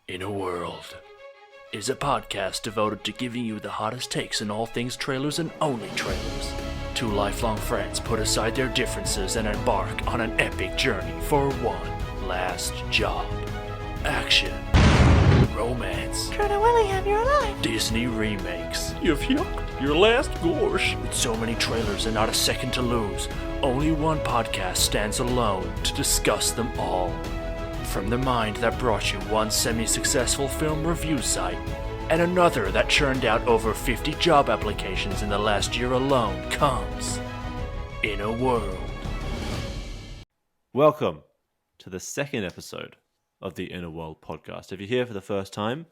In a World is a podcast devoted to giving you the hottest takes in all things trailers and only trailers. Two lifelong friends put aside their differences and embark on an epic journey for one last job. Action, romance, Colonel William, you're alive! Disney remakes. You've yucked your last gorge. With so many trailers and not a second to lose, only one podcast stands alone to discuss them all. From the mind that brought you one semi-successful film review site and another that churned out over 50 job applications in the last year alone comes In a World. Welcome to the second episode of the Inner World podcast. If you're here for the first time,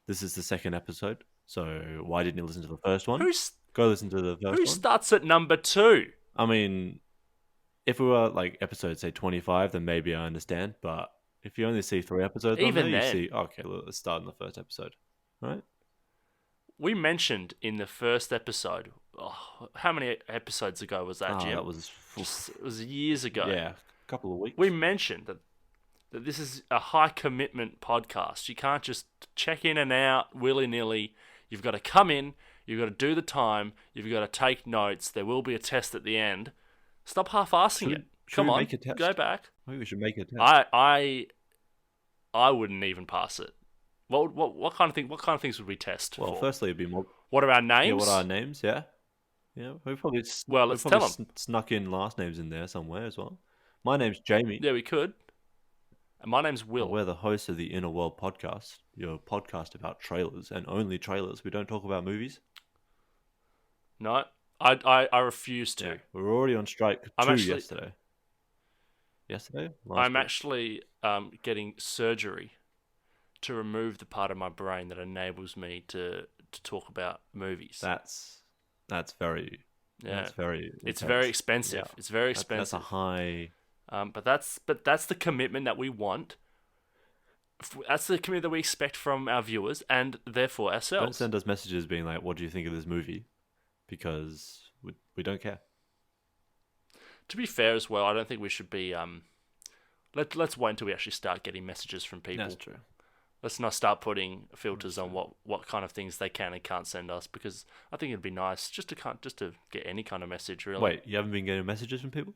this is the second episode. So why didn't you listen to the first one? Go listen to the first one. Who starts at number 2? I mean, if we were like episode, say, 25, then maybe I understand. But if you only see 3 episodes Even on there, then. you see, okay, let's start in the first episode. Right? We mentioned in the first episode, how many episodes ago was that, Jim? That was... It was years ago. Yeah, a couple of weeks. We mentioned that this is a high commitment podcast. You can't just check in and out willy-nilly. You've got to come in, you've got to do the time, you've got to take notes. There will be a test at the end. Stop half-assing it. Come on, make a test? go back. Maybe we should make a test. I wouldn't even pass it. What kind of things would we test Well, for? firstly, it'd be more... What are our names? Yeah, what are our names? Yeah. Yeah, we probably Let's tell 'em. Snuck in last names in there somewhere as well. My name's Jamie. Yeah, we could. And my name's Will. We're the hosts of the Inner World podcast, your podcast about trailers and only trailers. We don't talk about movies. No, I refuse to. Yeah, we were already on strike yesterday. Yesterday? I'm actually getting surgery to remove the part of my brain that enables me to talk about movies. That's very... Yeah. That's very... It's intense. very expensive. Yeah. It's very expensive. That's a high... But that's the commitment that we want. That's the commitment that we expect from our viewers and therefore Don't ourselves. send us messages being like, what do you think of this movie? Because we don't care. To be fair as well, I don't think we should be... Let's wait until we actually start getting messages from people. That's true. Let's not start putting filters on what kind of things they can and can't send us, because I think it'd be nice just to get any kind of message, really. Wait, you haven't been getting messages from people?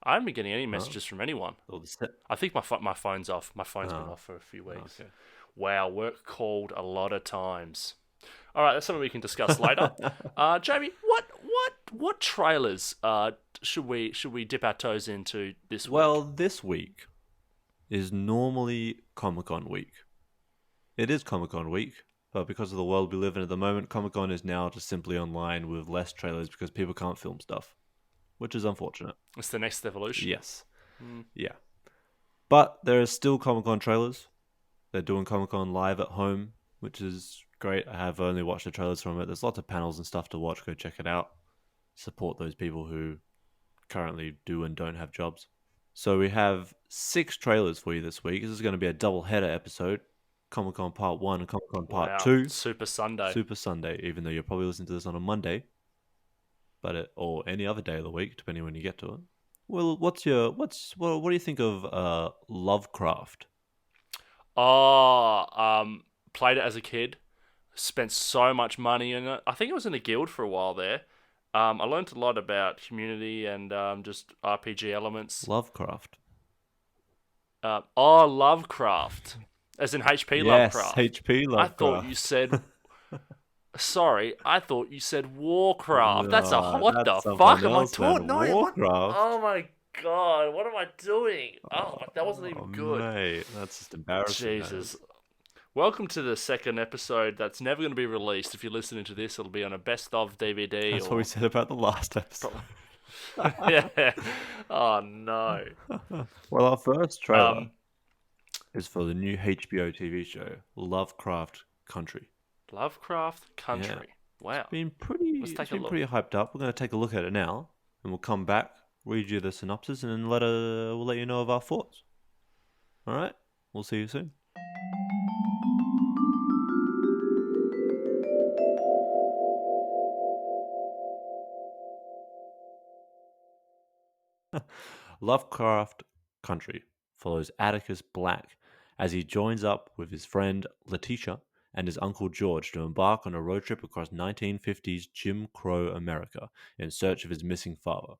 I haven't been getting any messages from anyone. Or I think my phone's off. My phone's been off for a few weeks. Okay. Wow, work called a lot of times. All right, that's something we can discuss later. Jamie, what trailers should we dip our toes into this week? Well, this week is normally Comic-Con week. It is Comic-Con week, but because of the world we live in at the moment, Comic-Con is now just simply online with less trailers because people can't film stuff, which is unfortunate. It's the next evolution. Yes. Yeah. But there are still Comic-Con trailers. They're doing Comic-Con live at home, which is great. I have only watched the trailers from it. There's lots of panels and stuff to watch. Go check it out. Support those people who currently do and don't have jobs. So we have 6 trailers for you this week. This is going to be a double-header episode. Comic-Con Part 1 and Comic-Con Part 2. Super Sunday. Super Sunday, even though you're probably listening to this on a Monday. Or any other day of the week, depending when you get to it. Well, what do you think of Lovecraft? Played it as a kid. Spent so much money in it. I think it was in a guild for a while there. I learned a lot about community and just RPG elements. Lovecraft. Lovecraft. As in HP Lovecraft. Yes, HP Lovecraft. I thought you said... Sorry, I thought you said Warcraft. What the fuck am I talking? No, Warcraft. Oh my god, what am I doing? That wasn't even good. Mate, that's just embarrassing. Jesus. Welcome to the second episode that's never going to be released. If you're listening to this, it'll be on a best of DVD. That's what we said about the last episode. Yeah. Oh no. Well, our first trailer is for the new HBO TV show, Lovecraft Country. Lovecraft Country. Yeah. Wow. It's been pretty hyped up. We're going to take a look at it now, and we'll come back, read you the synopsis, and then we'll let you know of our thoughts. All right? We'll see you soon. Lovecraft Country follows Atticus Black as he joins up with his friend Letitia and his uncle George to embark on a road trip across 1950s Jim Crow America in search of his missing father.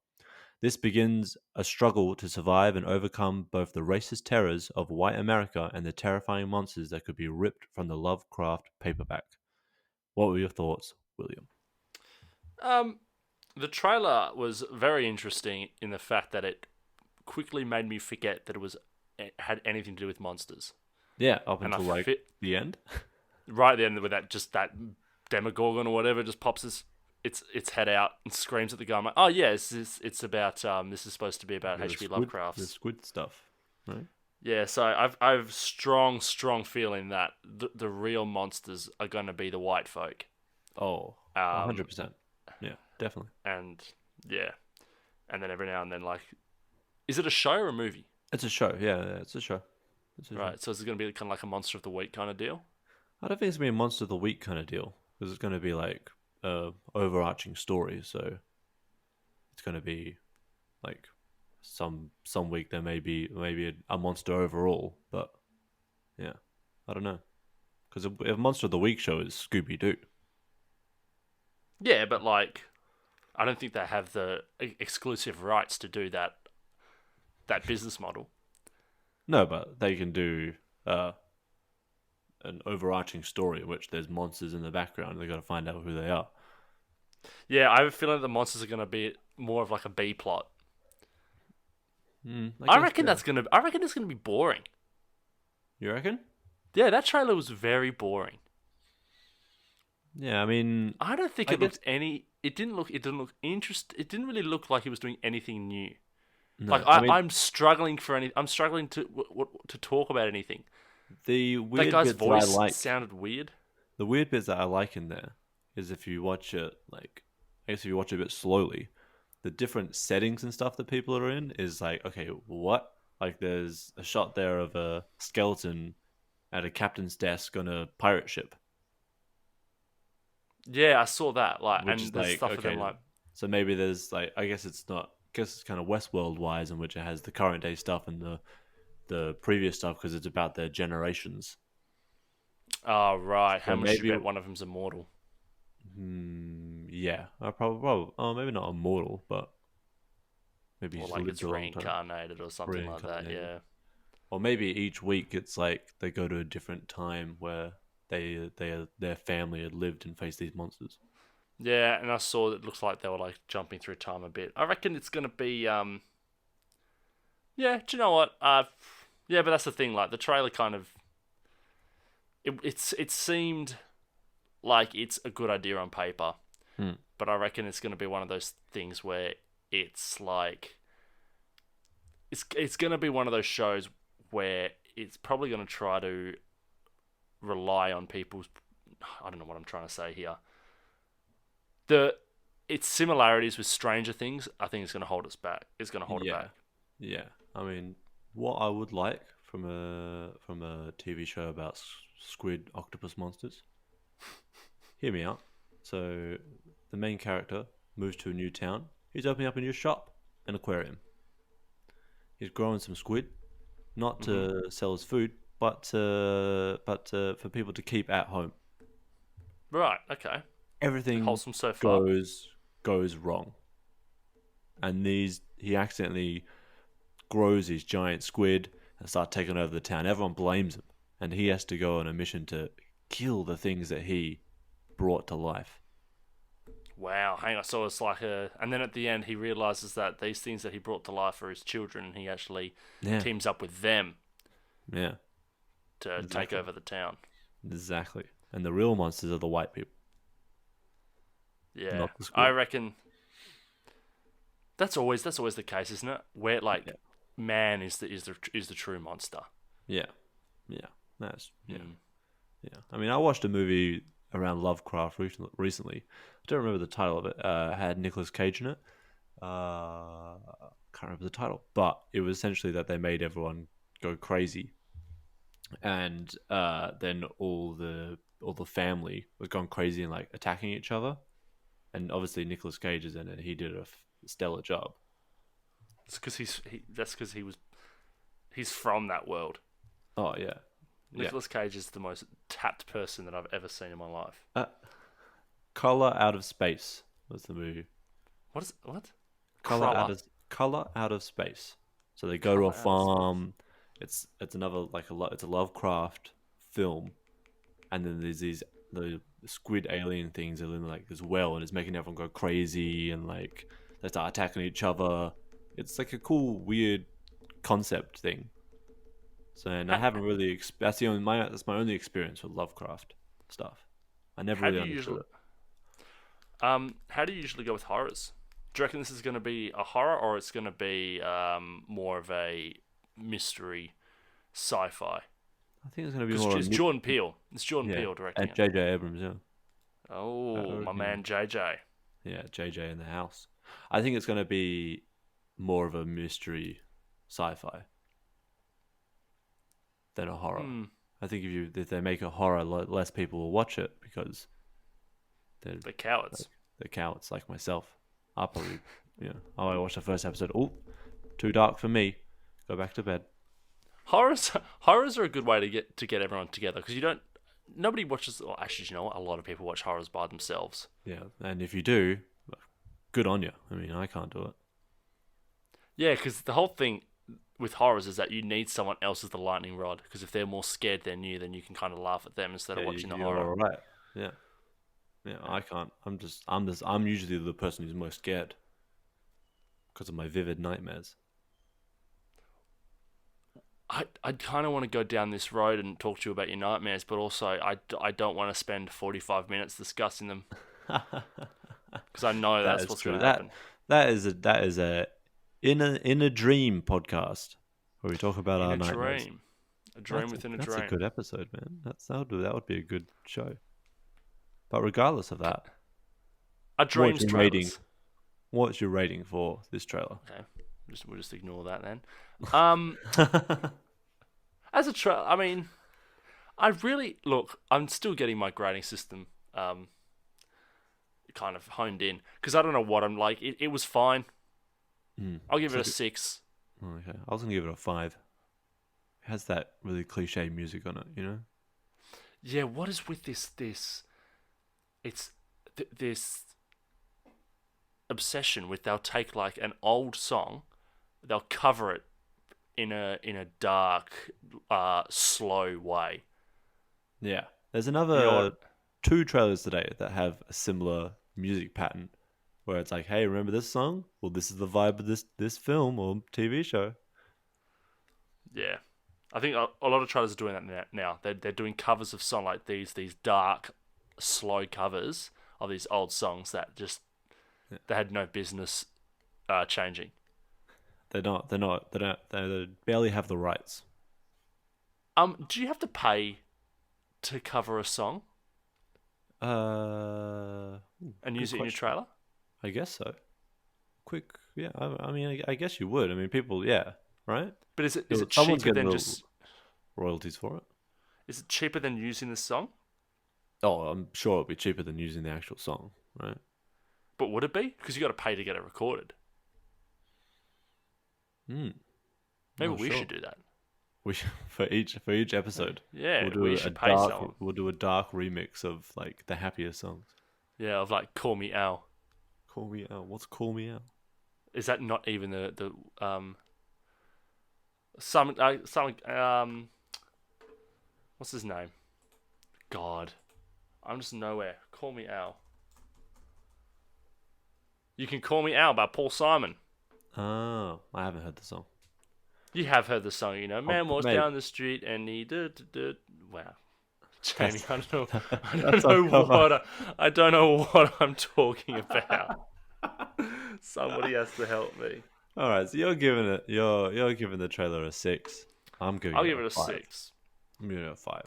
This begins a struggle to survive and overcome both the racist terrors of white America and the terrifying monsters that could be ripped from the Lovecraft paperback. What were your thoughts, William? The trailer was very interesting in the fact that it quickly made me forget that it had anything to do with monsters. Yeah, up And I until fit the end. right at the end with that Demogorgon or whatever just pops its head out and screams at the guy. I'm like, oh yeah, it's about this is supposed to be about H.P. Lovecraft's the squid stuff, right? Yeah, so I've strong feeling that the real monsters are going to be the white folk. Oh, Um, 100%. Yeah, definitely. and yeah, and then every now and then, like, is it a show or a movie? It's a show. Yeah, it's a show. Right. So is it going to be kind of like a Monster of the Week kind of deal? I don't think it's going to be a Monster of the Week kind of deal because it's going to be like a overarching story. So it's going to be like some week there may be maybe a monster overall, but yeah, I don't know because a Monster of the Week show is Scooby Doo. Yeah, but like, I don't think they have the exclusive rights to do that business model. No, but they can do an overarching story in which there's monsters in the background. They got to find out who they are. Yeah, I have a feeling that the monsters are going to be more of like a B plot. I reckon it's going to be boring. You reckon? Yeah, that trailer was very boring. Yeah, I mean, I don't think it looked any. It didn't look interest. It didn't really look like he was doing anything new. no, Like I mean, I'm struggling for any. I'm struggling to talk about anything. the That weird guy's bits that I voice like, sounded weird. the weird bits that I like in there is if you watch it, like, I guess if you watch it a bit slowly, the different settings and stuff that people are in is like, okay, what? Like, there's a shot there of a skeleton at a captain's desk on a pirate ship, Yeah, I saw that. Like, which and is there's like, stuff with okay, them like, so maybe there's like, I guess it's not, I guess it's kind of Westworld wise, in which it has the current day stuff and the previous stuff because it's about their generations. oh right, how So much you maybe, bet one of them's immortal? yeah, I probably, oh, maybe not immortal, but maybe Or he's like lived it's a long time. reincarnated or something like that. Reincarnated. Yeah. Or maybe each week it's like they go to a different time where their family had lived and faced these monsters. Yeah, and I saw that it looks like they were like jumping through time a bit. I reckon it's gonna be yeah, do you know what? Yeah, but that's the thing, like the trailer kind of it seemed like it's a good idea on paper. Hmm. But I reckon it's gonna be one of those things where it's like it's gonna be one of those shows where it's probably gonna try to rely on people's I don't know what I'm trying to say here. Its similarities with Stranger Things, I think, is going to hold us back. It's going to hold it back. Yeah. I mean, what I would like from a TV show about squid octopus monsters. Hear me out. So, the main character moves to a new town. He's opening up a new shop, an aquarium. He's growing some squid, not to sell as food, but for people to keep at home. Right. Okay. Everything Wholesome so far. goes wrong, and he accidentally grows these giant squid and start taking over the town. Everyone blames him, and he has to go on a mission to kill the things that he brought to life. Wow. Hang on. So it's like and then at the end he realizes that these things that he brought to life are his children, and he actually teams up with them. Yeah. To take over the town. Exactly. And the real monsters are the white people. Yeah, I reckon that's always the case, isn't it? Where man is the true monster. Yeah. That's yeah. I mean, I watched a movie around Lovecraft recently. I don't remember the title of it. It had Nicolas Cage in it. Can't remember the title, but it was essentially that they made everyone go crazy, and then all the family was going crazy and like attacking each other. And obviously Nicolas Cage is in it. He did a stellar job. It's because he's from that world. Oh yeah, yeah. Nicolas Cage is the most tapped person that I've ever seen in my life. Color Out of Space was the movie. What? Color Cruller. out of Color Out of Space. So they go to a Colour out of space. farm. It's another like it's a Lovecraft film, and then there's these the squid alien things are in like this well, and it's making everyone go crazy, and like they start attacking each other. It's like a cool, weird concept thing. So, and I How, haven't really. That's my only experience with Lovecraft stuff. I never how do really you understood usually it. how do you usually go with horrors? Do you reckon this is going to be a horror or it's going to be more of a mystery sci-fi? I think it's going to be Because more. it's Jordan Peele. It's Jordan Yeah, Peele directing at it. J.J. Abrams. Yeah, Oh, my man JJ. yeah, J.J. in the house. I think it's going to be more of a mystery sci-fi than a horror. Hmm. I think if they make a horror, less people will watch it because they're The cowards. they're cowards like myself. I'll probably, I watched the first episode. Oh, too dark for me. Go back to bed. Horrors are a good way to get everyone together because you don't. Nobody watches. Well, actually, you know what? A lot of people watch horrors by themselves. Yeah, and if you do, good on you. I mean, I can't do it. Yeah, because the whole thing with horrors is that you need someone else as the lightning rod. Because if they're more scared than you, then you can kind of laugh at them instead of watching the You're horror. all right. Yeah, yeah. I can't. I'm usually the person who's most scared because of my vivid nightmares. I kind of want to go down this road and talk to you about your nightmares, but also I don't want to spend 45 minutes discussing them because I know That that's is what's true. going to happen. That is a in a dream podcast where we talk about In our a nightmares. dream. A dream within a That's dream. a good episode, man. That would be a good show. But regardless of that, A dreams your trailers. rating? What's your rating for this trailer? Okay, we'll just ignore that then. As a trailer, I mean, I really look. I'm still getting my grading system kind of honed in because I don't know what I'm like. It was fine. I'll give it a 6. Okay, I was gonna give it a 5. It has that really cliche music on it, you know. Yeah, what is with this? It's this obsession with they'll take like an old song, they'll cover it in a dark, slow way. Yeah, there's You know another what? 2 trailers today that have a similar music pattern, where it's like, hey, remember this song? Well, this is the vibe of this film or TV show. Yeah, I think a lot of trailers are doing that now. They're doing covers of song like these dark, slow covers of these old songs that just they had no business changing. They barely have the rights. Do you have to pay to cover a song Uh, and good use it in your question. trailer? I guess so. Quick, yeah. I mean, I guess you would. I mean, people, yeah, right? But is it Someone's cheaper getting than the just? royalties for it. Is it cheaper than using the song? Oh, I'm sure it'll be cheaper than using the actual song, right? But would it be? Because you got to pay to get it recorded. Maybe Not we sure. should do that. We for each episode. Yeah, we'll we do should pay someone. We'll do a dark remix of like the happiest songs. Yeah, of like "Call Me Al." Call me out. What's call me out? Is that not even the what's his name? God, I'm just nowhere. Call Me Al. You Can Call Me Al by Paul Simon. Oh, I haven't heard the song. You have heard the song, you know. Man walks mate. down the street and he wow. Jamie, I don't know. I That's don't know our cover. I don't know what I'm talking about. Somebody has to help me. All right, so you're giving the trailer a 6. I'll give it a 5. 6. I'm giving it a 5.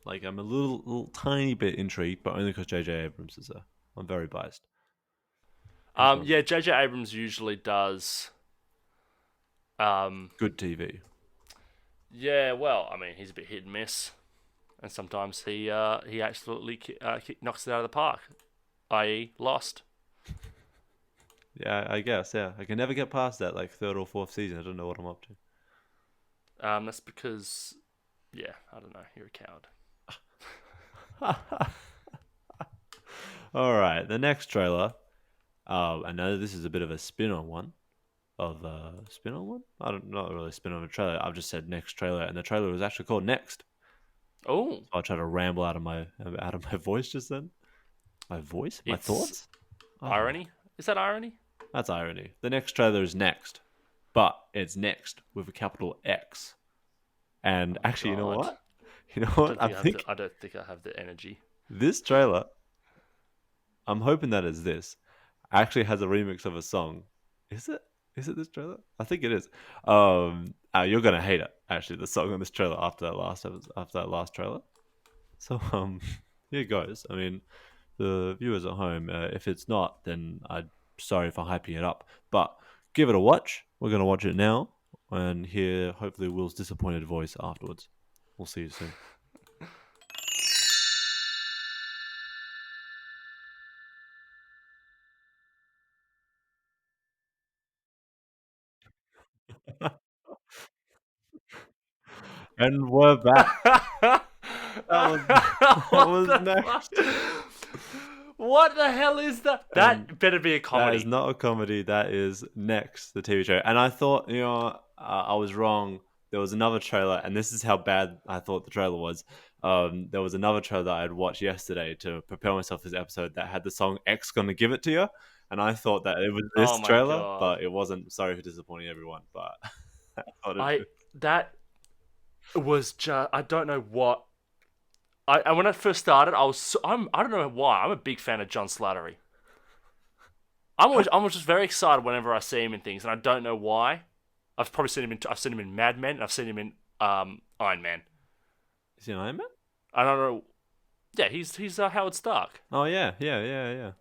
Like I'm a little tiny bit intrigued, but only because J.J. Abrams is there. I'm very biased. Yeah, J.J. Abrams usually does. Good TV. Yeah, well, I mean, he's a bit hit and miss, and sometimes he absolutely knocks it out of the park, i.e., Lost. Yeah, I guess. Yeah, I can never get past that like 3rd or 4th season. I don't know what I'm up to. That's because Yeah, I don't know. You're a coward. All right, the next trailer. I know this is a bit of a spin-on one. Spin-on one? I don't not really spin-on a trailer. I've just said next trailer, and the trailer was actually called Next. Oh, So I tried to ramble out of my voice just then. My voice, my it's thoughts. Oh, irony. Is that irony? that's irony. The next trailer is Next, but it's Next with a capital X. And actually, you know God. what? You know what? I think I don't think I have the energy. this trailer. I'm hoping that is this. Actually has a remix of a song. Is it? Is it this trailer? I think it is. You're gonna hate it. Actually, the song on this trailer after that last trailer. So here it goes. I mean, the viewers at home, if it's not, then I'm sorry for hyping it up. But give it a watch. We're gonna watch it now and hear hopefully Will's disappointed voice afterwards. We'll see you soon. And we're back. That was that was Next. What the hell is that? That better be a comedy. That is not a comedy. That is Next, the TV show. And I thought, I was wrong. There was another trailer, and this is how bad I thought the trailer was. There was another trailer that I had watched yesterday to prepare myself for this episode that had the song X Gonna Give It To You. And I thought that it was this Oh my trailer, God. but it wasn't. Sorry for disappointing everyone, but That was just, I don't know what. I when I first started, I don't know why. I'm a big fan of John Slattery. I'm just very excited whenever I see him in things, and I don't know why. I've seen him in Mad Men. I've seen him in Iron Man. Is he an Iron Man? I don't know. Yeah, he's Howard Stark. Oh, yeah.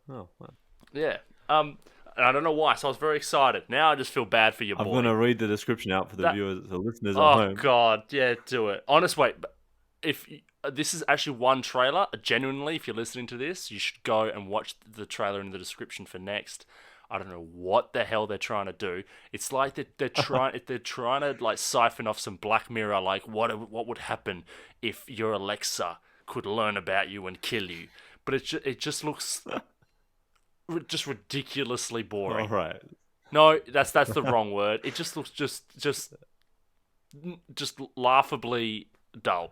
Oh, well. Yeah. And I don't know why. So I was very excited. Now I just feel bad for your boy. I'm going to read the description out for the viewers, the listeners at Oh home. God, yeah, do it. Honest, wait. If this is actually one trailer, genuinely, if you're listening to this, you should go and watch the trailer in the description for Next. I don't know what the hell they're trying to do. It's like they're trying to like siphon off some Black Mirror, like what would happen if your Alexa could learn about you and kill you. But it just looks just ridiculously boring. All right. No, that's the wrong word. It just looks just laughably dull.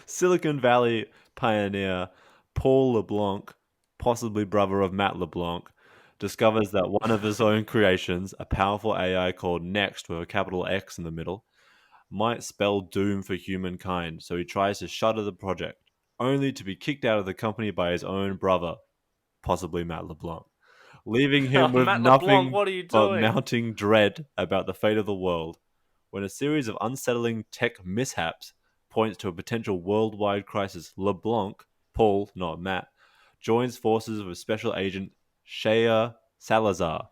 Silicon Valley pioneer Paul LeBlanc, possibly brother of Matt LeBlanc, discovers that one of his own creations, a powerful AI called Next with a capital X in the middle, might spell doom for humankind. So he tries to shutter the project, only to be kicked out of the company by his own brother, possibly Matt LeBlanc, leaving him with Matt nothing LeBlanc, what are you but doing? mounting dread about the fate of the world. When a series of unsettling tech mishaps points to a potential worldwide crisis, LeBlanc, Paul, not Matt, joins forces with Special Agent Shea Salazar.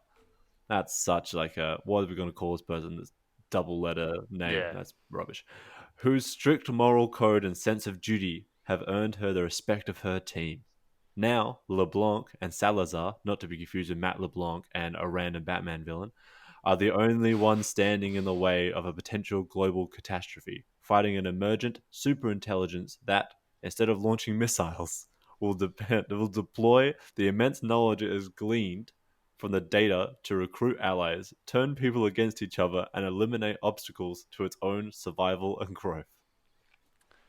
That's such like what are we going to call this person? This double letter name. Yeah. That's rubbish. Whose strict moral code and sense of duty have earned her the respect of her team. Now, LeBlanc and Salazar, not to be confused with Matt LeBlanc and a random Batman villain, are the only ones standing in the way of a potential global catastrophe, fighting an emergent superintelligence that, instead of launching missiles, will deploy the immense knowledge it has gleaned from the data to recruit allies, turn people against each other, and eliminate obstacles to its own survival and growth.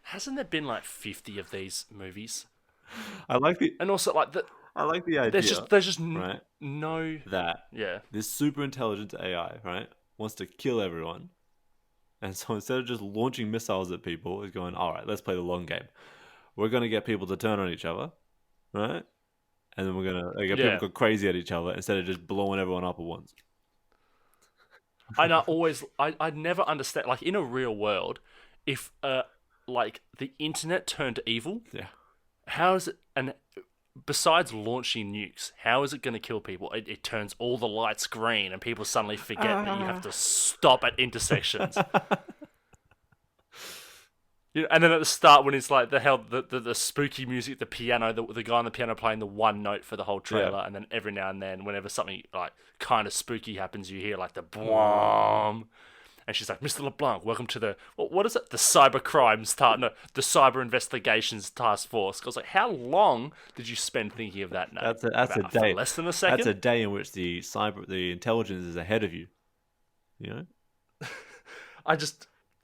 Hasn't there been like 50 of these movies? I like the idea. There's just right? no That yeah. this super intelligent AI, right, wants to kill everyone. And so instead of just launching missiles at people, is going, all right, let's play the long game. We're going to get people to turn on each other, right? And then we're going to get people to go crazy at each other instead of just blowing everyone up at once. I never understand, like in a real world, if like the internet turned evil, Yeah. how is it, and besides launching nukes, how is it going to kill people? It turns all the lights green and people suddenly forget that you have to stop at intersections. And then at the start, when it's like the spooky music, the piano, the guy on the piano playing the one note for the whole trailer, and then every now and then, whenever something like kind of spooky happens, you hear like the boom. And she's like, Mr. LeBlanc, welcome to the what is it? The cyber crimes the cyber investigations task force. I was like, how long did you spend thinking of that name? That's a day. For less than a second. That's a day in which the intelligence is ahead of you. You know.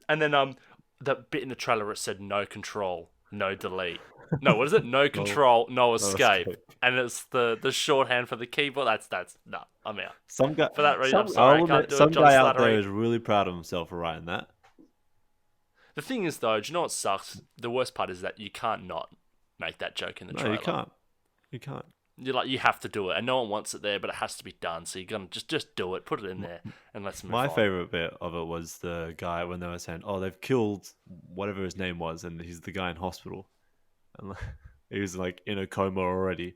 And then the bit in the trailer where it said no control, no delete. No, what is it? No control, no escape. And it's the shorthand for the keyboard. That's no, I'm out. Some guy for that reason. I'm sorry, I can't do it. Some John guy out Slattery. there is really proud of himself for writing that. The thing is, though, do you know what sucks? The worst part is that you can't not make that joke in the trailer. No, you can't. You can't. You have to do it, and no one wants it there, but it has to be done. So you're gonna just do it, put it in there, and let's move on. My favorite bit of it was the guy when they were saying, "Oh, they've killed whatever his name was," and he's the guy in hospital, and he was like in a coma already.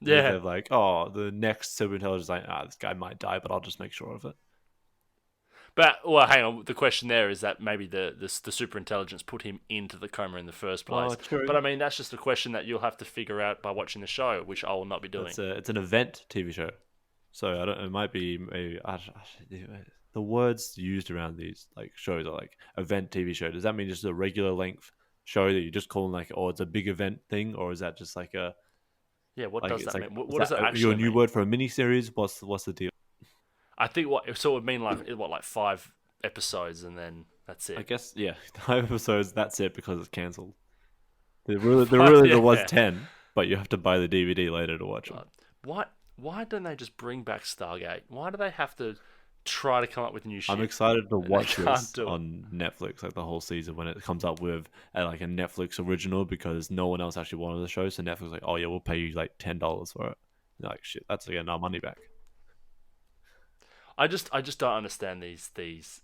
Yeah, they're like, "Oh, the next superintelligence is like, this guy might die, but I'll just make sure of it." But well, hang on. The question there is that maybe the superintelligence put him into the coma in the first place. Oh, true. But I mean, that's just a question that you'll have to figure out by watching the show, which I will not be doing. It's an event TV show, so I don't. It might be the words used around these like shows are like event TV show. Does that mean just a regular length show that you just call like, oh, it's a big event thing, or is that just like a what does that mean? What does does it actually your new mean? word for a mini series? What's the deal? I think it would mean like 5 episodes and then that's it. I guess 5 episodes. That's it because it's cancelled. There really was 10, but you have to buy the DVD later to watch them. Why don't they just bring back Stargate? Why do they have to try to come up with new shit? I'm excited to watch this on Netflix, like the whole season when it comes up with like a Netflix original because no one else actually wanted the show. So Netflix was like, oh yeah, we'll pay you like $10 for it. You're like shit, that's again our money back. I just don't understand these. There's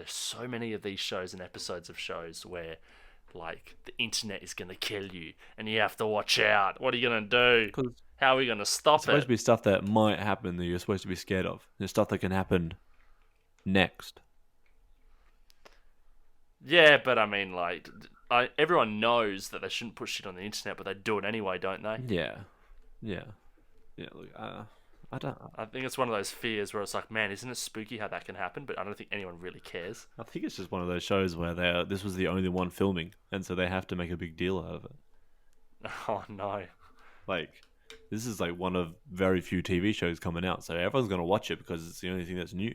so many of these shows and episodes of shows where like the internet is gonna kill you and you have to watch out. What are you gonna do? How are we gonna stop It's supposed to be stuff that might happen that you're supposed to be scared of. There's stuff that can happen next. Yeah, but I mean, like, everyone knows that they shouldn't put shit on the internet, but they do it anyway, don't they? Yeah. Look, I think it's one of those fears where it's like, man, isn't it spooky how that can happen? But I don't think anyone really cares. I think it's just one of those shows where this was the only one filming, and so they have to make a big deal out of it. Oh no! Like, this is like one of very few TV shows coming out, so everyone's gonna watch it because it's the only thing that's new.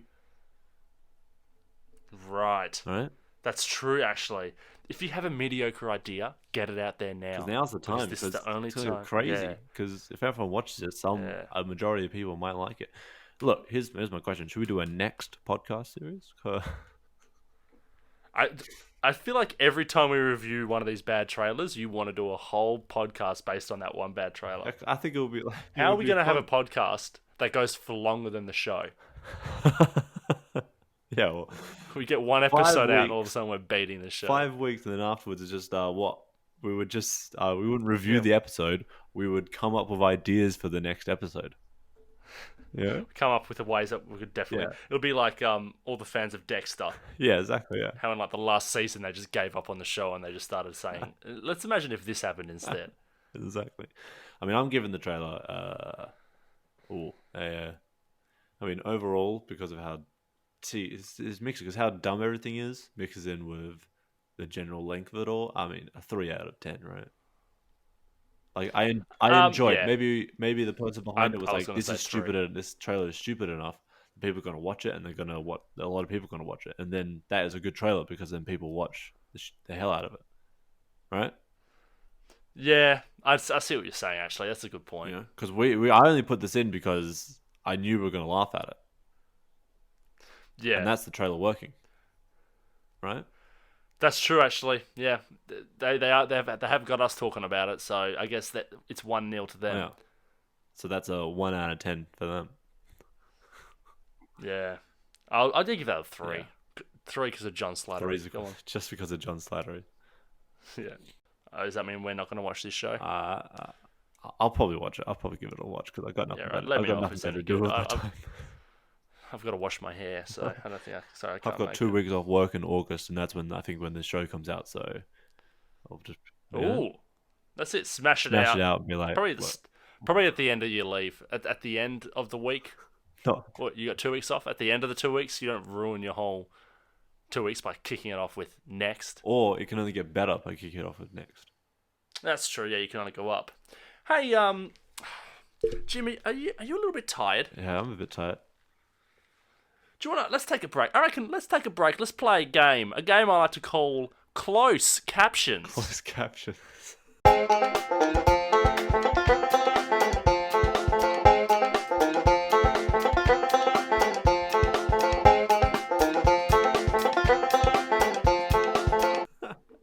Right. Right. That's true, actually. If you have a mediocre idea, get it out there now. Because now's the time. This is the only time. Crazy. Because if everyone watches it, a majority of people might like it. Look, here's my question: should we do a next podcast series? I feel like every time we review one of these bad trailers, you want to do a whole podcast based on that one bad trailer. I think it'll be like. How are we going to have a podcast that goes for longer than the show? Yeah, well, we get one episode out and all of a sudden we're beating the show. 5 weeks and then afterwards is just what? We would just, we wouldn't review the episode. We would come up with ideas for the next episode. Yeah. Come up with the ways that we could definitely... Yeah. It'll be like all the fans of Dexter. Yeah, exactly, yeah. How in like the last season they just gave up on the show and they just started saying, let's imagine if this happened instead. Exactly. I mean, I'm giving the trailer... I mean, overall, because of how... it's mixed because how dumb everything is mixes in with the general length of it all. I mean, a 3 out of 10, right? Like I enjoyed. Yeah. Maybe the person behind it was like, this is stupid. 3. This trailer is stupid enough. People are gonna watch it, and a lot of people are gonna watch it, and then that is a good trailer because then people watch the hell out of it, right? Yeah, I see what you're saying. Actually, that's a good point. Yeah, because I only put this in because I knew we were gonna laugh at it. Yeah, and that's the trailer working, right? That's true, actually. Yeah, they have got us talking about it, so I guess that it's 1-0 to them. Yeah. So that's a 1 out of 10 for them. Yeah, I'll give that a 3. Yeah. 3 because of John Slattery. Just because of John Slattery. Yeah. Does that mean we're not going to watch this show? I'll probably watch it. I'll probably give it a watch because I got nothing. Yeah, right. I've got nothing better to do with my time. I've got to wash my hair, so I don't think I can't. I've got 2 weeks off work in August, and that's when the show comes out. So I'll just that's it. Smash it out and be like probably at the end of your leave. At the end of the week, Not, What, you got 2 weeks off? At the end of the 2 weeks, you don't ruin your whole 2 weeks by kicking it off with next. or it can only get better by kicking it off with next. That's true. Yeah, you can only go up. Hey, Jimmy, are you a little bit tired? Yeah, I'm a bit tired. Do you wanna? Let's take a break. I reckon. Let's take a break. Let's play a game. A game I like to call Close Captions. Closed captions.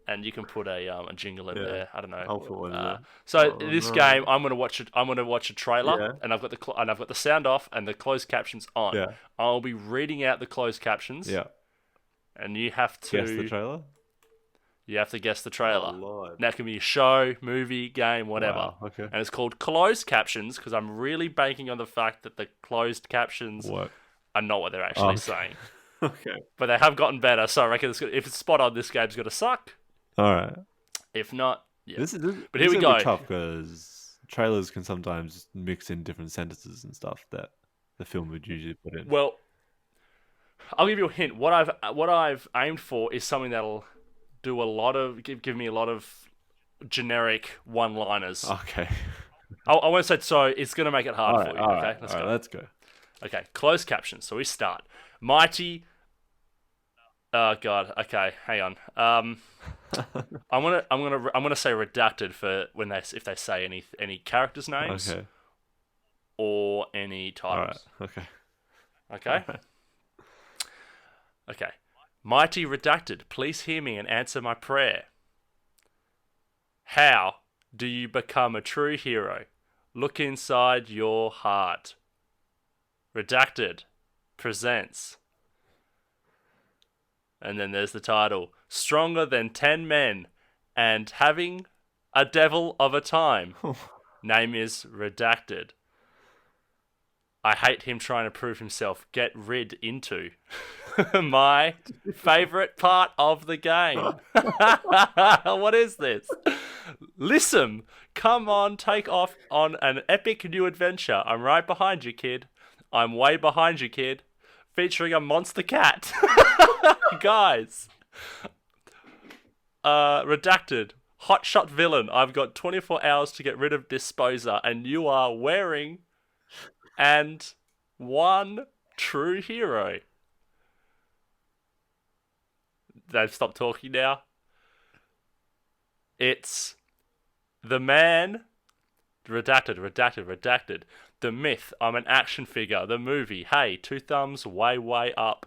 And you can put a jingle in there. I don't know. I'll put one in there. So this game, I'm gonna watch it. I'm gonna watch a trailer, Yeah. and I've got the sound off and the closed captions on. Yeah. I'll be reading out the closed captions. Yeah. And you have to Guess the trailer? You have to guess the trailer. Oh, Lord. That can be a show, movie, game, whatever. Wow, okay. And it's called closed captions because I'm really banking on the fact that the closed captions What? are not what they're actually Okay. saying. Okay. But they have gotten better, so I reckon if it's spot on, this game's gonna suck. All right. If not, yeah. This But here we is go. tough because trailers can sometimes mix in different sentences and stuff that the film would usually put in. Well, I'll give you a hint. What I've aimed for is something that'll do a lot of give me a lot of generic one-liners. Okay. I won't say so. It's gonna make it hard for you. Okay, let's go. Let's go. Okay, closed captions. So we start. Mighty. Oh God. Okay, hang on. I'm gonna say redacted for if they say any characters' names Okay. or any All right. titles. Okay. Okay. All right. Okay. Mighty redacted. Please hear me and answer my prayer. How do you become a true hero? Look inside your heart. Redacted presents. And then there's the title. Stronger than 10 men and having a devil of a time. Name is Redacted. I hate him trying to prove himself. Get rid into. My favourite part of the game. What is this? Listen, come on, take off on an epic new adventure. I'm right behind you, kid. I'm way behind you, kid. Featuring a monster cat. Guys. Redacted. Hotshot villain. I've got 24 hours to get rid of Disposer, and you are wearing and one true hero. They've stopped talking now. It's the man. Redacted. The myth. I'm an action figure. The movie. Hey, 2 thumbs way up.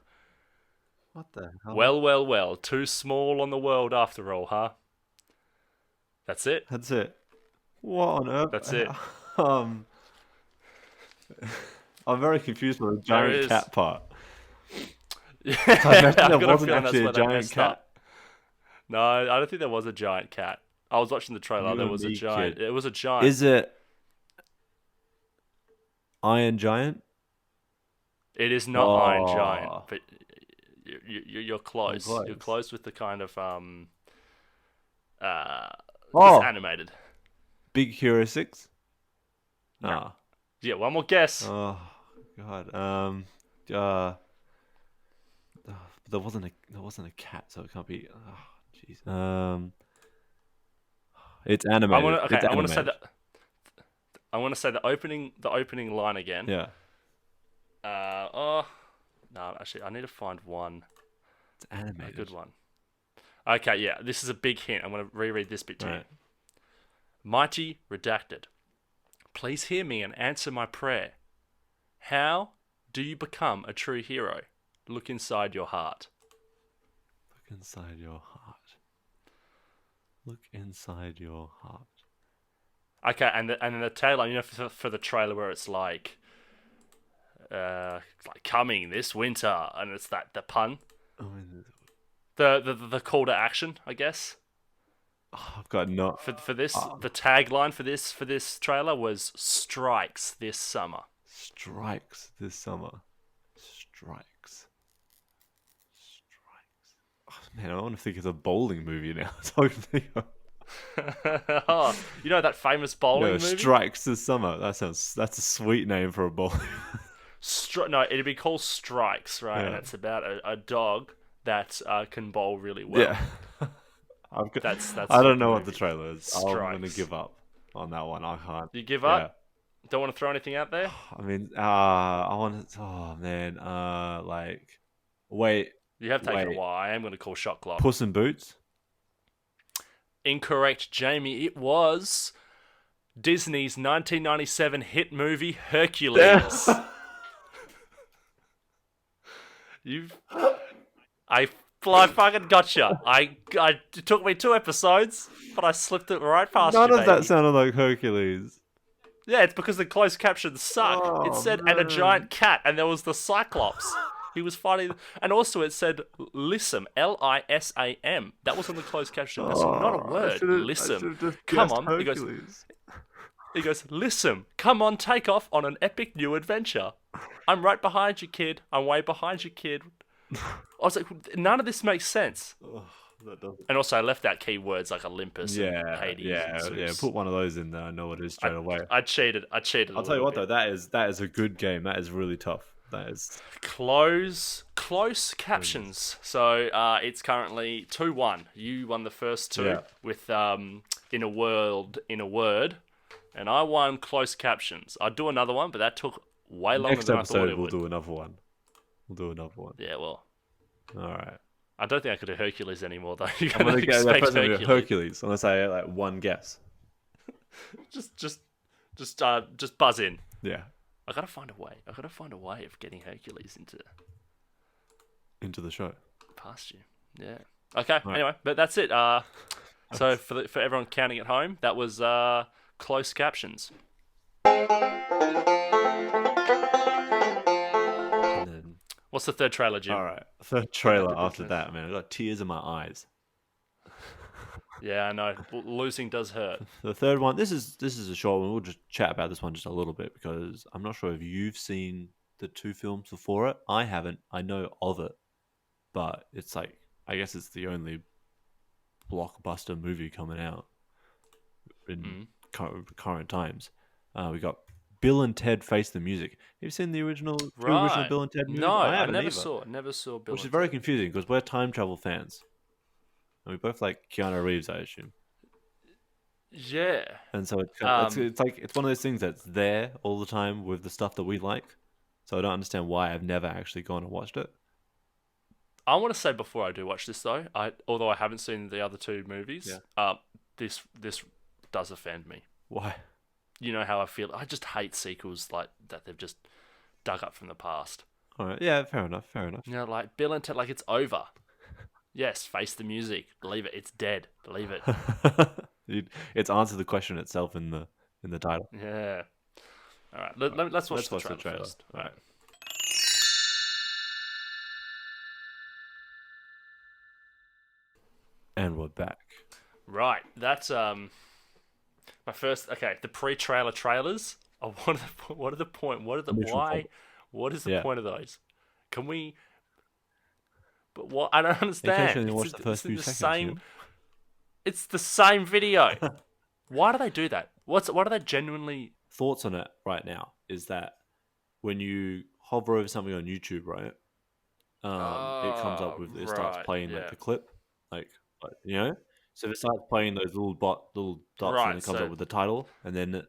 What the hell? Well. Too small on the world after all, huh? That's it. That's it. What on earth? That's it. I'm very confused by the There giant is. cat part. Yeah, I imagine I've there got a wasn't feeling that's actually a where they giant messed cat. up. No, I don't think there was a giant cat. I was watching the trailer. You There and was a me, giant. kid. It was a giant. Is it Iron Giant? It is not Iron Oh. Giant, but you're close. I'm close. You're close with the kind of Oh. it's animated. Big Hero 6? No. Nah. Yeah, one more guess. Oh god. There wasn't a cat, so it can't be. Oh, jeez. It's animated. It's I want to say animated. that. I want to say the opening line again. Yeah. No, actually, I need to find one. It's A animated. good one. Okay, yeah, this is a big hint. I'm going to reread this bit to you. Right. Mighty redacted. Please hear me and answer my prayer. How do you become a true hero? Look inside your heart. Look inside your heart. Look inside your heart. Okay, and then the tail line, for the trailer where it's like coming this winter, and it's the pun, I mean, the call to action, I guess. I've got no. For this, the tagline for this trailer was "Strikes this summer." Strikes this summer. Strikes. Oh, man, I want to think it's a bowling movie now. Oh, you know that famous bowling movie? Strikes this summer. That's a sweet name for a bowling. No, it'd be called Strikes, right? And Yeah. it's about a dog that can bowl really well. Yeah. That's I don't the know what the movie. trailer is. I'm going to Strikes. give up on that one. I can't. You give Yeah. up? Don't want to throw anything out there? I mean, I want to. Oh man. Like, wait, You have taken a wait. while. I am going to call shot clock. Puss in Boots. Incorrect, Jamie. It was Disney's 1997 hit movie Hercules. You've, I fucking gotcha. It took me 2 episodes, but I slipped it right past None you, of baby. that sounded like Hercules. Yeah, it's because the closed captions suck. It Oh, said, and a man. giant cat, and there was the Cyclops. He was fighting, and also it said Lissam, Lisam. That was on the closed caption. That's not a word. Lissam. Come on. He goes, Lissam, come on, take off on an epic new adventure. I'm right behind you, kid. I'm way behind you, kid. I was like, none of this makes sense. That doesn't. And also, I left out keywords like Olympus and Hades. Yeah. and Yeah. Zeus. Put one of those in there. I know what it is straight away. I cheated. I'll tell you what though, that is a good game. That is really tough. That is Close captions. So it's currently 2-1. You won the first 2 with in a word, and I won close captions. I'd do another one, but that took way longer next than I thought episode. it We'll would. do another one. Yeah. Well, All right. I don't think I could do Hercules anymore though. You're I'm gonna get that expect present with Hercules unless I get like one guess. Just buzz in. Yeah. I gotta find a way of getting Hercules Into the show. past you. Yeah. Okay. Right. Anyway, but that's it. So for everyone counting at home, that was closed captions. And then, What's the third trailer, Jim? all right. Third trailer after that, man. I got tears in my eyes. Yeah, I know. Losing does hurt. The third one. This is a short one. We'll just chat about this one just a little bit because I'm not sure if you've seen the 2 films before it. I haven't. I know of it, but it's like I guess it's the only blockbuster movie coming out in current times. We got Bill and Ted Face the Music. Have you seen the original Bill and Ted movie? No, I haven't never either. saw Bill. Which is and very Ted. confusing because we're time travel fans. And we both like Keanu Reeves, I assume. Yeah. And so it's like it's one of those things that's there all the time with the stuff that we like. So I don't understand why I've never actually gone and watched it. I want to say before I do watch this though, although I haven't seen the other 2 movies, this does offend me. Why? You know how I feel. I just hate sequels like that. They've just dug up from the past. All right. Yeah. Fair enough. You know, like Bill and Ted, like it's over. Yes, face the music. Believe it. It's dead. Believe it. It's answered the question itself in the title. Yeah. All right. Let's watch the trailer first. All right. And we're back. Right. That's my first. Okay, the pre-trailer trailers. Oh, what are the point? What is the point of those? Can we? But what I don't understand. Occasionally watch the first few seconds. It's the same video. Why do they do that? What are they genuinely? Thoughts on it right now is that when you hover over something on YouTube, right? It comes up with it starts playing like the clip, like you know. So if it starts playing those little dots, and it comes up with the title, and then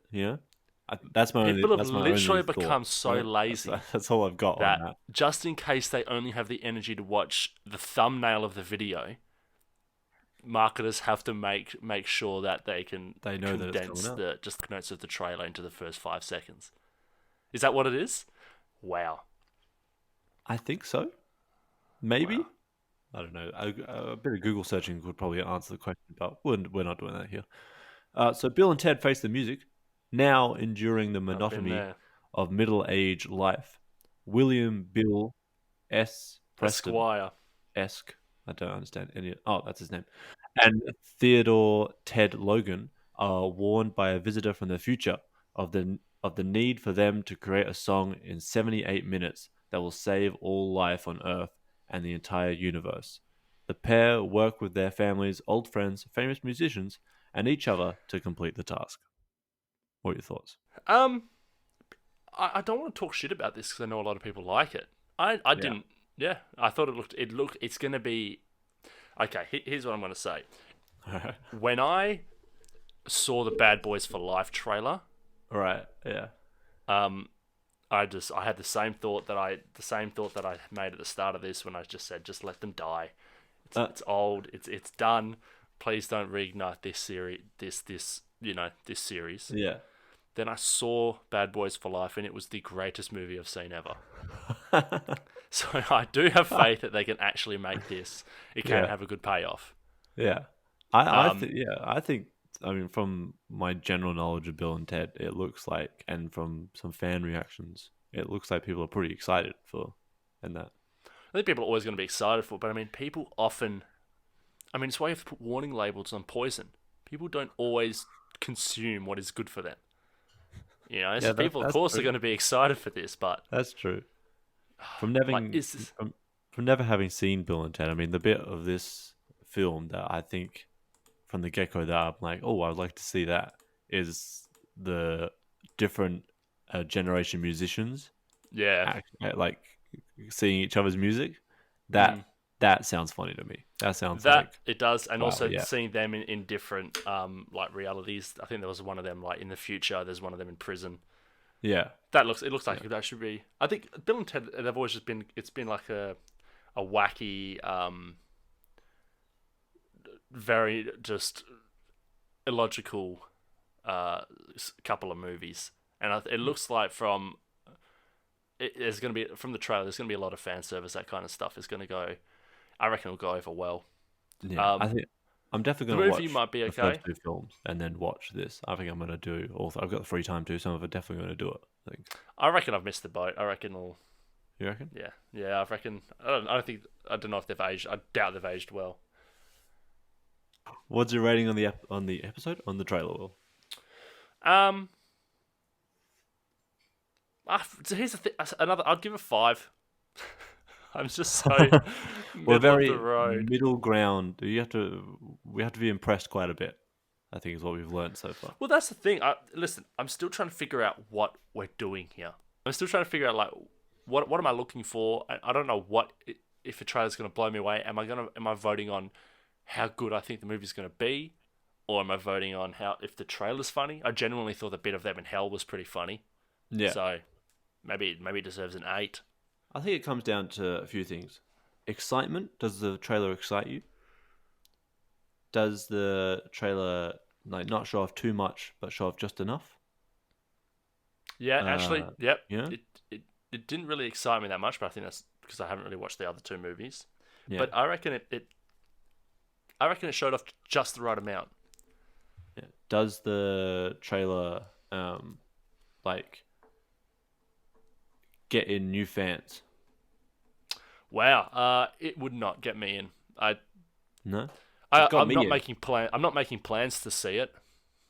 that's my only. People have that's my literally only become thought. so lazy. That's all I've got on that. Just in case they only have the energy to watch the thumbnail of the video, marketers have to make sure that they know that it's condense coming up. just the notes of the trailer into the first 5 seconds. Is that what it is? Wow. I think so. Maybe. Wow. I don't know. A bit of Google searching would probably answer the question, but we're not doing that here. So Bill and Ted Face the Music. Now enduring the monotony of middle-aged life, William Bill S. Preston Esque. I don't understand any. Oh, that's his name. And Theodore Ted Logan are warned by a visitor from the future of the need for them to create a song in 78 minutes that will save all life on Earth and the entire universe. The pair work with their families, old friends, famous musicians, and each other to complete the task. What are your thoughts? I don't want to talk shit about this because I know a lot of people like it. I didn't. Yeah, I thought it looked. It's gonna be. Okay, here's what I'm gonna say. When I saw the Bad Boys for Life trailer, Right. Yeah. I had the same thought that I made at the start of this when I just said, just let them die. It's old. It's done. Please don't reignite this series. This series. Yeah. Then I saw Bad Boys for Life, and it was the greatest movie I've seen ever. So I do have faith that they can actually make this. It can have a good payoff. Yeah. I think. I mean, from my general knowledge of Bill and Ted, it looks like, and from some fan reactions, it looks like people are pretty excited for, and that. I think people are always going to be excited for it, but I mean, people often. I mean, it's why you have to put warning labels on poison. People don't always consume what is good for them. You know, so people, of course, are going to be excited for this, but that's true. From never having seen Bill and Ted, I mean, the bit of this film that I think from the get-go that I'm like, oh, I'd like to see that, is the different generation musicians. Yeah. Like seeing each other's music. That sounds funny to me. That sounds like... It does, and also seeing them in different like realities. I think there was one of them like in the future. There's one of them in prison. Yeah, it looks like that should be. I think Bill and Ted, they've always just been. It's been like a wacky, very just illogical couple of movies, and it looks like there's going to be from the trailer. There's going to be a lot of fan service. That kind of stuff is going to go. I reckon it'll go over well. Yeah, I think I'm definitely going to watch might be okay. The first two films and then watch this. I think I'm going to do all. I've got the free time to, so I'm definitely going to do it. I reckon I've missed the boat. I reckon You reckon? Yeah. I reckon. I don't know if they've aged. I doubt they've aged well. What's your rating on the episode on the trailer? Will? So here's the thing. I'd give it 5. I'm just so We're very of the road. middle ground. We have to be impressed quite a bit, I think, is what we've learned so far. Well, that's the thing. Listen, I'm still trying to figure out what we're doing here. I'm still trying to figure out like what am I looking for. I don't know if a trailer's going to blow me away. Am I voting on how good I think the movie's going to be, or am I voting on if the trailer's funny? I genuinely thought the bit of them in hell was pretty funny. Yeah. So maybe it deserves an 8. I think it comes down to a few things. Excitement. Does the trailer excite you? Does the trailer not show off too much, but show off just enough? Yeah, actually, yep. Yeah? It didn't really excite me that much, but I think that's because I haven't really watched the other 2 movies. Yeah. But I reckon it showed off just the right amount. Yeah. Does the trailer get in new fans? Wow, it would not get me in. No. I'm not making plans to see it.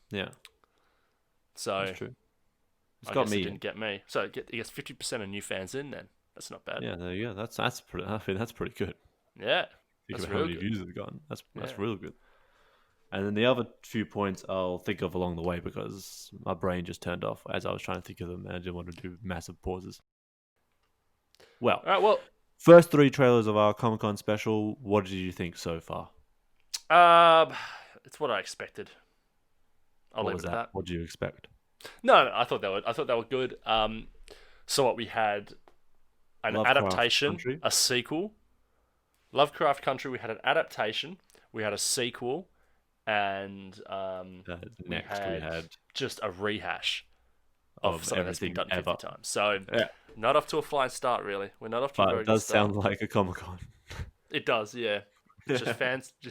Yeah. So that's true. I guess it didn't get me. So it gets 50% of new fans in. Then that's not bad. Yeah, there you go. That's pretty. I think that's pretty good. Yeah, Think that's of real how many good. views it's gotten. That's real good. And then the other few points I'll think of along the way because my brain just turned off as I was trying to think of them and I didn't want to do massive pauses. Well, all right. Well, first 3 trailers of our Comic-Con special. What did you think so far? It's what I expected. I'll leave it at that. What did you expect? No, I thought they were good. So what we had an Lovecraft adaptation, Country. a sequel. Lovecraft Country. We had an adaptation. We had a sequel, and next we had just a rehash of something that's been done 50 ever. times. So Yeah. not off to a flying start, really. We're not off to a very It does good start. sound like a Comic-Con. It does, yeah. It's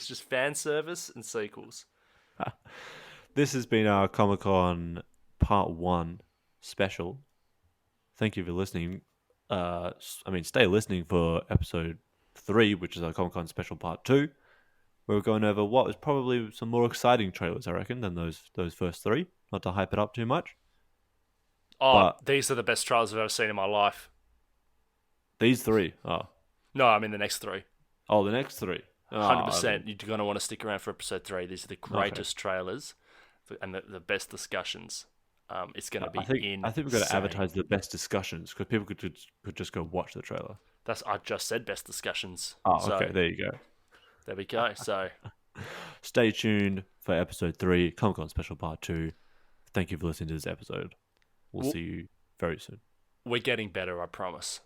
just fan service and sequels. This has been our Comic-Con Part 1 special. Thank you for listening. Stay listening for episode 3, which is our Comic-Con special Part 2. We're going over what is probably some more exciting trailers, I reckon, than those first 3. Not to hype it up too much. These are the best trailers I've ever seen in my life. These 3? Oh. No, I mean the next 3. Oh, the next 3. 100%. You're going to want to stick around for episode 3. These are the greatest trailers and the best discussions It's going to be I think we've got to advertise the best discussions because people could just go watch the trailer. I just said best discussions. Oh, So, okay. There you go. there we go. So Stay tuned for episode 3, Comic Con Special Part 2. Thank you for listening to this episode. We'll see you very soon. we're getting better, I promise.